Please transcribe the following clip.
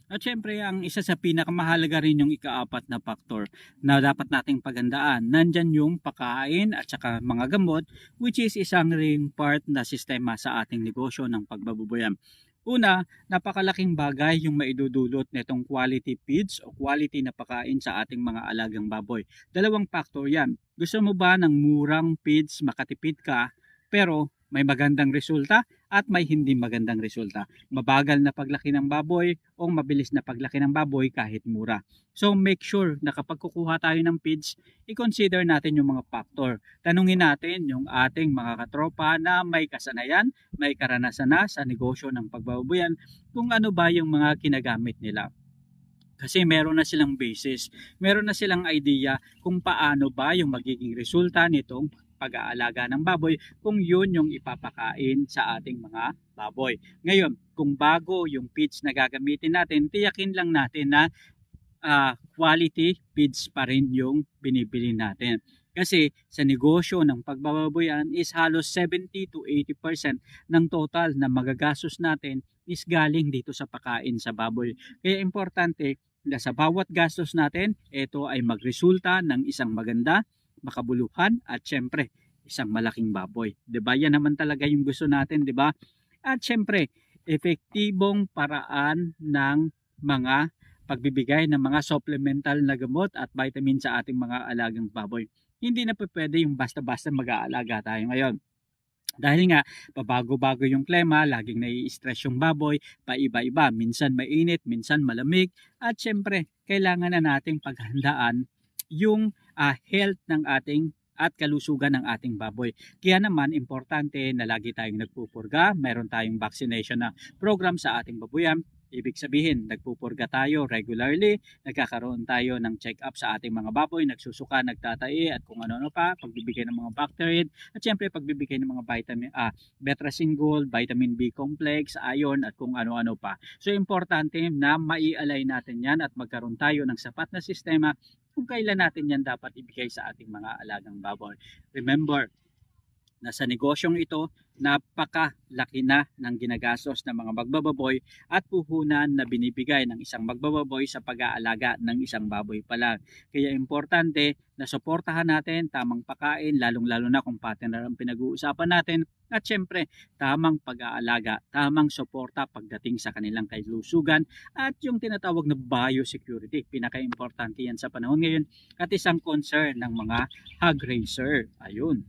At syempre, ang isa sa pinakamahalaga rin yung ikaapat na factor na dapat nating paghandaan. Nandyan yung pagkain at saka mga gamot, which is isang ring part na sistema sa ating negosyo ng pagbababoyan. Una, napakalaking bagay yung maidudulot nitong quality feeds o quality na pagkain sa ating mga alagang baboy. Dalawang factor yan. Gusto mo ba ng murang feeds, makatipid ka, pero may magandang resulta at may hindi magandang resulta? Mabagal na paglaki ng baboy o mabilis na paglaki ng baboy kahit mura. So make sure na kapag kukuha tayo ng feeds, i-consider natin yung mga factor. Tanungin natin yung ating mga katropa na may kasanayan, may karanasan na sa negosyo ng pagbababoyan kung ano ba yung mga ginagamit nila. Kasi meron na silang basis, meron na silang idea kung paano ba yung magiging resulta nitong pag-aalaga ng baboy kung yun yung ipapakain sa ating mga baboy. Ngayon, kung bago yung feeds na gagamitin natin, tiyakin lang natin na quality feeds pa rin yung binibili natin. Kasi sa negosyo ng pagbababoyan is halos 70 to 80% ng total na magagastos natin is galing dito sa pakain sa baboy. Kaya importante na sa bawat gastos natin, ito ay magresulta ng isang maganda, makabuluhan at syempre isang malaking baboy. 'Di ba? Yan naman talaga yung gusto natin, 'di ba? At syempre, epektibong paraan ng mga pagbibigay ng mga supplemental na gamot at vitamin sa ating mga alagang baboy. Hindi na pwede yung basta-basta mag-aalaga tayo ngayon. Dahil nga, pabago-bago yung klima, laging nai-stress yung baboy, paiba-iba, minsan mainit, minsan malamig, at syempre, kailangan na nating paghandaan yung health ng ating at kalusugan ng ating baboy. Kaya naman, importante na lagi tayong nagpupurga, meron tayong vaccination na program sa ating babuyan. Ibig sabihin, nagpupurga tayo regularly, nagkakaroon tayo ng check-up sa ating mga baboy, nagsusuka, nagtatai at kung ano-ano pa, pagbibigay ng mga bacterid, at syempre pagbibigay ng mga vitamin Betrasin Gold, vitamin B complex, iron at kung ano-ano pa. So importante na maialay natin yan at magkaroon tayo ng sapat na sistema kung kailan natin yan dapat ibigay sa ating mga alagang baboy. Remember, na sa negosyong ito, napakalaki na ng ginagastos ng mga magbababoy at puhunan na binibigay ng isang magbababoy sa pag-aalaga ng isang baboy pa lang. Kaya importante na suportahan natin tamang pagkain, lalong-lalo na kung partner ang pinag-uusapan natin, at syempre tamang pag-aalaga, tamang suporta pagdating sa kanilang kalusugan at yung tinatawag na biosecurity. Pinaka-importante yan sa panahon ngayon at isang concern ng mga hog raiser. Ayun.